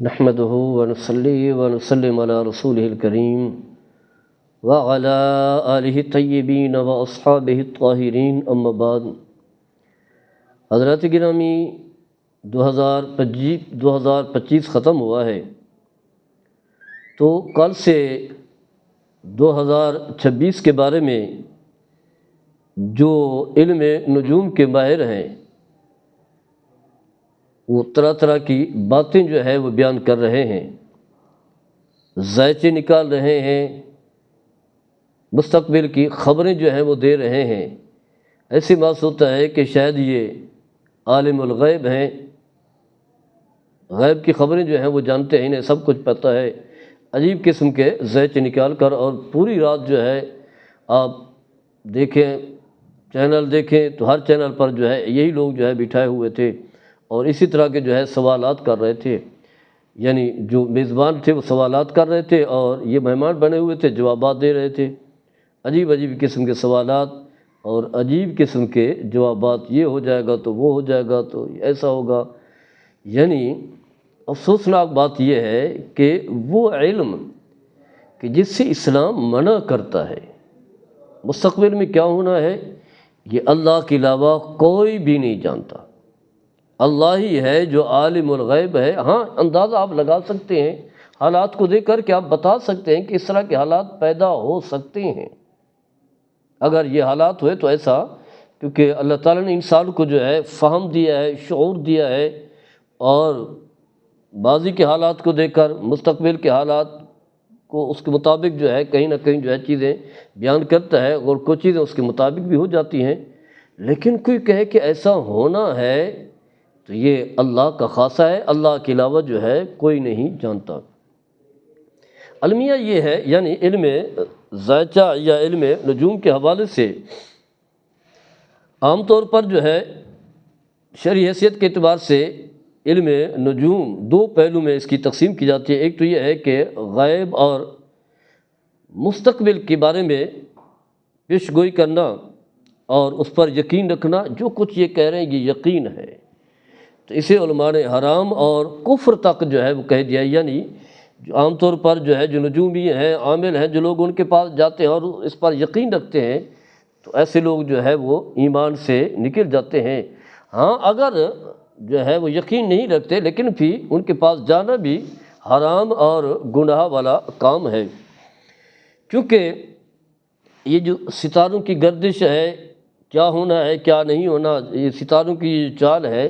نحمده ونصلي ونسلم على رسوله الكريم وعلى آله الطيبين وأصحابه الطاهرين اما بعد۔ حضرات گرامی، 2025 ختم ہوا ہے، تو کل سے 2026 کے بارے میں جو علم نجوم کے ماہر ہیں وہ طرح طرح کی باتیں جو ہے وہ بیان کر رہے ہیں، ذائچے نکال رہے ہیں، مستقبل کی خبریں جو ہیں وہ دے رہے ہیں۔ ایسے محسوس ہوتا ہے کہ شاید یہ عالم الغیب ہیں، غیب کی خبریں جو ہیں وہ جانتے ہیں، انہیں سب کچھ پتہ ہے۔ عجیب قسم کے ذائچے نکال کر اور پوری رات جو ہے آپ دیکھیں، چینل دیکھیں تو ہر چینل پر جو ہے یہی لوگ جو ہے بٹھائے ہوئے تھے اور اسی طرح کے جو ہے سوالات کر رہے تھے، یعنی جو میزبان تھے وہ سوالات کر رہے تھے اور یہ مہمان بنے ہوئے تھے جوابات دے رہے تھے۔ عجیب عجیب قسم کے سوالات اور عجیب قسم کے جوابات، یہ ہو جائے گا تو وہ ہو جائے گا تو ایسا ہوگا۔ یعنی افسوسناک بات یہ ہے کہ وہ علم کہ جس سے اسلام منع کرتا ہے، مستقبل میں کیا ہونا ہے یہ اللہ کے علاوہ کوئی بھی نہیں جانتا۔ اللہ ہی ہے جو عالم الغیب ہے۔ ہاں، اندازہ آپ لگا سکتے ہیں، حالات کو دیکھ کر کے آپ بتا سکتے ہیں کہ اس طرح کے حالات پیدا ہو سکتے ہیں۔ اگر یہ حالات ہوئے تو ایسا، کیونکہ اللہ تعالیٰ نے انسان کو جو ہے فہم دیا ہے، شعور دیا ہے، اور ماضی کے حالات کو دیکھ کر مستقبل کے حالات کو اس کے مطابق جو ہے کہیں نہ کہیں جو ہے چیزیں بیان کرتا ہے، اور کچھ چیزیں اس کے مطابق بھی ہو جاتی ہیں۔ لیکن کوئی کہے کہ ایسا ہونا ہے تو یہ اللہ کا خاصہ ہے، اللہ کے علاوہ جو ہے کوئی نہیں جانتا۔ المیہ یہ ہے، یعنی علم ذائچہ یا علم نجوم کے حوالے سے عام طور پر جو ہے شرعی حیثیت کے اعتبار سے علم نجوم دو پہلو میں اس کی تقسیم کی جاتی ہے۔ ایک تو یہ ہے کہ غیب اور مستقبل کے بارے میں پیش گوئی کرنا اور اس پر یقین رکھنا، جو کچھ یہ کہہ رہے ہیں یہ یقین ہے، تو اسے علماء نے حرام اور کفر تک جو ہے وہ کہہ دیا۔ یعنی جو عام طور پر جو ہے جو نجومی ہیں، عامل ہیں، جو لوگ ان کے پاس جاتے ہیں اور اس پر یقین رکھتے ہیں، تو ایسے لوگ جو ہے وہ ایمان سے نکل جاتے ہیں۔ ہاں، اگر جو ہے وہ یقین نہیں رکھتے لیکن بھی ان کے پاس جانا بھی حرام اور گناہ والا کام ہے، کیونکہ یہ جو ستاروں کی گردش ہے، کیا ہونا ہے کیا نہیں ہونا، یہ ستاروں کی چال ہے،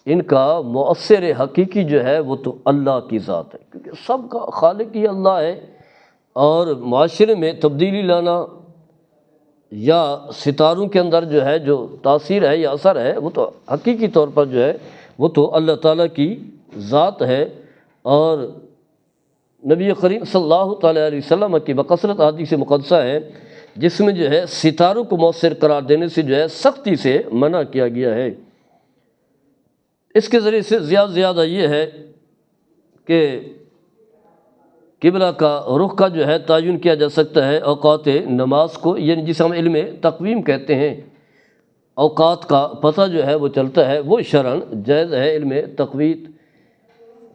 ان کا مؤثر حقیقی جو ہے وہ تو اللہ کی ذات ہے، کیونکہ سب کا خالق ہی اللہ ہے۔ اور معاشرے میں تبدیلی لانا یا ستاروں کے اندر جو ہے جو تاثیر ہے یا اثر ہے، وہ تو حقیقی طور پر جو ہے وہ تو اللہ تعالیٰ کی ذات ہے۔ اور نبی کریم صلی اللہ تعالیٰ علیہ وسلم کی بکثرت حدیث مقدسہ ہے جس میں جو ہے ستاروں کو مؤثر قرار دینے سے جو ہے سختی سے منع کیا گیا ہے۔ اس کے ذریعے سے زیادہ یہ ہے کہ قبلہ کا رخ کا جو ہے تعین کیا جا سکتا ہے، اوقات نماز کو، یعنی جسے ہم علم تقویم کہتے ہیں، اوقات کا پتہ جو ہے وہ چلتا ہے، وہ شرعاً جائز ہے۔ علم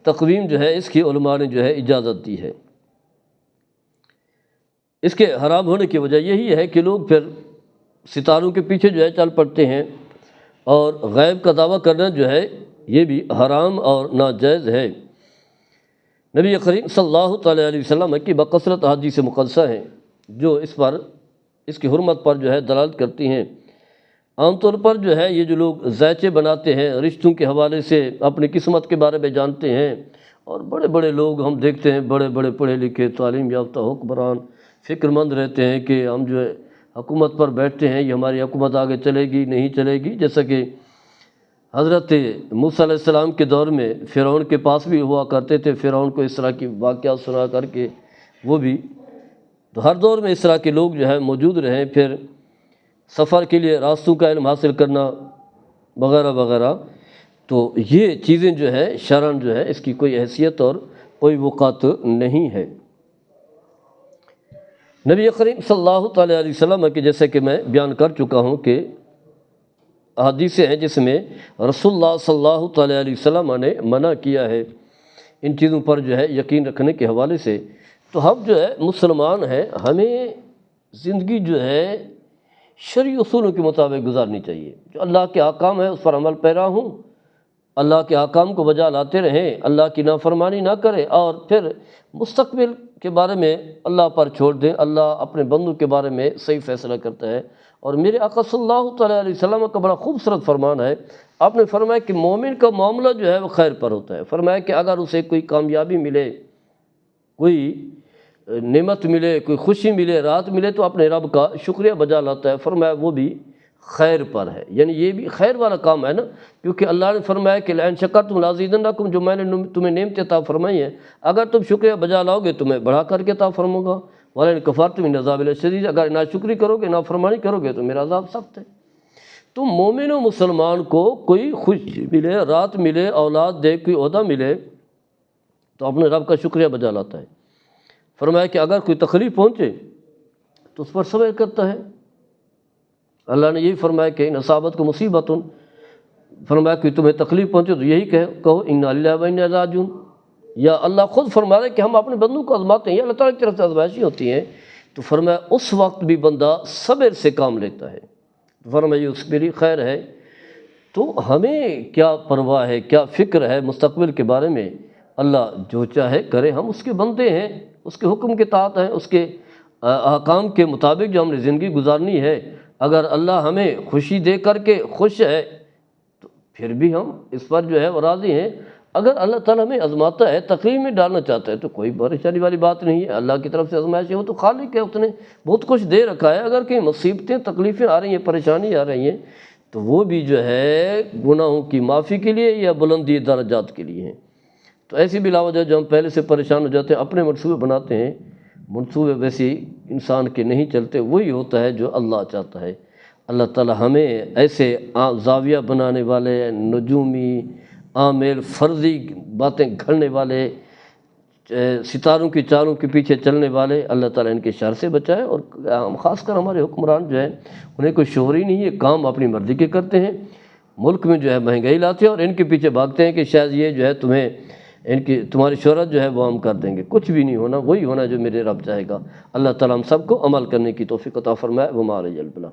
تقویم جو ہے اس کی علماء نے جو ہے اجازت دی ہے۔ اس کے حرام ہونے کی وجہ یہی ہے کہ لوگ پھر ستاروں کے پیچھے جو ہے چل پڑتے ہیں، اور غیب کا دعویٰ کرنا جو ہے یہ بھی حرام اور ناجائز ہے۔ نبی کریم صلی اللہ تعالیٰ علیہ وسلم کی بکثرت احادیث مقدسہ ہیں جو اس کی حرمت پر جو ہے دلالت کرتی ہیں۔ عام طور پر جو ہے یہ جو لوگ ذائچے بناتے ہیں، رشتوں کے حوالے سے اپنی قسمت کے بارے میں جانتے ہیں، اور بڑے بڑے لوگ ہم دیکھتے ہیں، بڑے بڑے پڑھے لکھے تعلیم یافتہ حکمران فکر مند رہتے ہیں کہ ہم جو ہے حکومت پر بیٹھتے ہیں، یہ ہماری حکومت آگے چلے گی نہیں چلے گی، جیسا کہ حضرت موسیٰ علیہ السلام کے دور میں فرعون کے پاس بھی ہوا کرتے تھے۔ فرعون کو اس طرح کی واقعات سنا کر کے وہ بھی، تو ہر دور میں اس طرح کے لوگ جو ہے موجود رہیں۔ پھر سفر کے لیے راستوں کا علم حاصل کرنا وغیرہ وغیرہ، تو یہ چیزیں جو ہے شرعاً جو ہے اس کی کوئی حیثیت اور کوئی وقعت نہیں ہے۔ نبی کریم صلی اللہ تعالیٰ علیہ وسلم کے جیسے کہ میں بیان کر چکا ہوں کہ احادیث ہیں جس میں رسول اللہ صلی اللہ تعالیٰ علیہ وسلم نے منع کیا ہے ان چیزوں پر جو ہے یقین رکھنے کے حوالے سے، تو ہم جو ہے مسلمان ہیں، ہمیں زندگی جو ہے شرعی اصولوں کے مطابق گزارنی چاہیے۔ جو اللہ کے احکام ہے اس پر عمل پیرا ہوں، اللہ کے احکام کو بجا لاتے رہیں، اللہ کی نافرمانی نہ کریں، اور پھر مستقبل کے بارے میں اللہ پر چھوڑ دیں۔ اللہ اپنے بندوں کے بارے میں صحیح فیصلہ کرتا ہے۔ اور میرے آقا صلی اللہ تعالیٰ علیہ وسلم کا بڑا خوبصورت فرمان ہے، آپ نے فرمایا کہ مومن کا معاملہ جو ہے وہ خیر پر ہوتا ہے۔ فرمایا کہ اگر اسے کوئی کامیابی ملے، کوئی نعمت ملے، کوئی خوشی ملے، راحت ملے، تو اپنے رب کا شکریہ بجا لاتا ہے۔ فرمایا وہ بھی خیر پر ہے، یعنی یہ بھی خیر والا کام ہے نا، کیونکہ اللہ نے فرمایا کہ لئن شکرتم لازیدنکم، جو میں نے تمہیں نعمتیں عطا فرمائی ہیں، اگر تم شکریہ بجا لاؤ گے تو میں بڑھا کر کے عطا فرماؤں گا، ولئن کفرتم ان عذابی لشدید، اگر ناشکری کرو گے، نافرمانی کرو گے تو میرا عذاب سخت ہے۔ تو مومن و مسلمان کو کوئی خوشی ملے، راحت ملے، اولاد دے، کوئی عہدہ ملے، تو اپنے رب کا شکریہ بجا لاتا ہے۔ فرمایا کہ اگر کوئی تکلیف پہنچے تو اس پر صبر کرتا ہے۔ اللہ نے یہی فرمایا کہ ان اصابت کو مصیبت، فرمایا کہ تمہیں تکلیف پہنچے تو یہی کہو انا للہ و انا الیہ راجعون۔ یا اللہ خود فرما رہے کہ ہم اپنے بندوں کو آزماتے ہیں، یا اللہ تعالیٰ کی طرف سے آزمائشیں ہوتی ہیں، تو فرمایا اس وقت بھی بندہ صبر سے کام لیتا ہے، فرمایا یہ اس میری خیر ہے۔ تو ہمیں کیا پرواہ ہے، کیا فکر ہے مستقبل کے بارے میں؟ اللہ جو چاہے کرے، ہم اس کے بندے ہیں، اس کے حکم کے تحت ہیں، اس کے احکام کے مطابق جو ہم نے زندگی گزارنی ہے۔ اگر اللہ ہمیں خوشی دے کر کے خوش ہے تو پھر بھی ہم اس پر جو ہے وہ راضی ہیں۔ اگر اللہ تعالیٰ ہمیں آزماتا ہے، تکلیف میں ڈالنا چاہتا ہے، تو کوئی پریشانی والی بات نہیں ہے۔ اللہ کی طرف سے آزمائش ہے، وہ تو خالق ہے، اس نے بہت کچھ دے رکھا ہے۔ اگر کہیں مصیبتیں، تکلیفیں آ رہی ہیں، پریشانی آ رہی ہیں، تو وہ بھی جو ہے گناہوں کی معافی کے لیے یا بلندی درجات کے لیے ہیں۔ تو ایسی بلا وجہ جو ہم پہلے سے پریشان ہو جاتے ہیں، اپنے منصوبے بناتے ہیں، منصوبے ویسے انسان کے نہیں چلتے، وہی ہوتا ہے جو اللہ چاہتا ہے۔ اللہ تعالیٰ ہمیں ایسے زاویہ بنانے والے، نجومی، عامل، فرضی باتیں گھڑنے والے، ستاروں کی چاروں کے پیچھے چلنے والے، اللہ تعالیٰ ان کے شر سے بچائے۔ اور خاص کر ہمارے حکمران جو ہیں، انہیں کوئی شعور ہی نہیں ہے، کام اپنی مرضی کے کرتے ہیں، ملک میں جو ہے مہنگائی لاتے ہیں اور ان کے پیچھے بھاگتے ہیں کہ شاید یہ جو ہے تمہاری شہرت جو ہے وہ ہم کر دیں گے۔ کچھ بھی نہیں ہونا، وہی ہونا جو میرے رب چاہے گا۔ اللہ تعالیٰ ہم سب کو عمل کرنے کی توفیق عطا فرمائے۔ وما علیہ البلاغ۔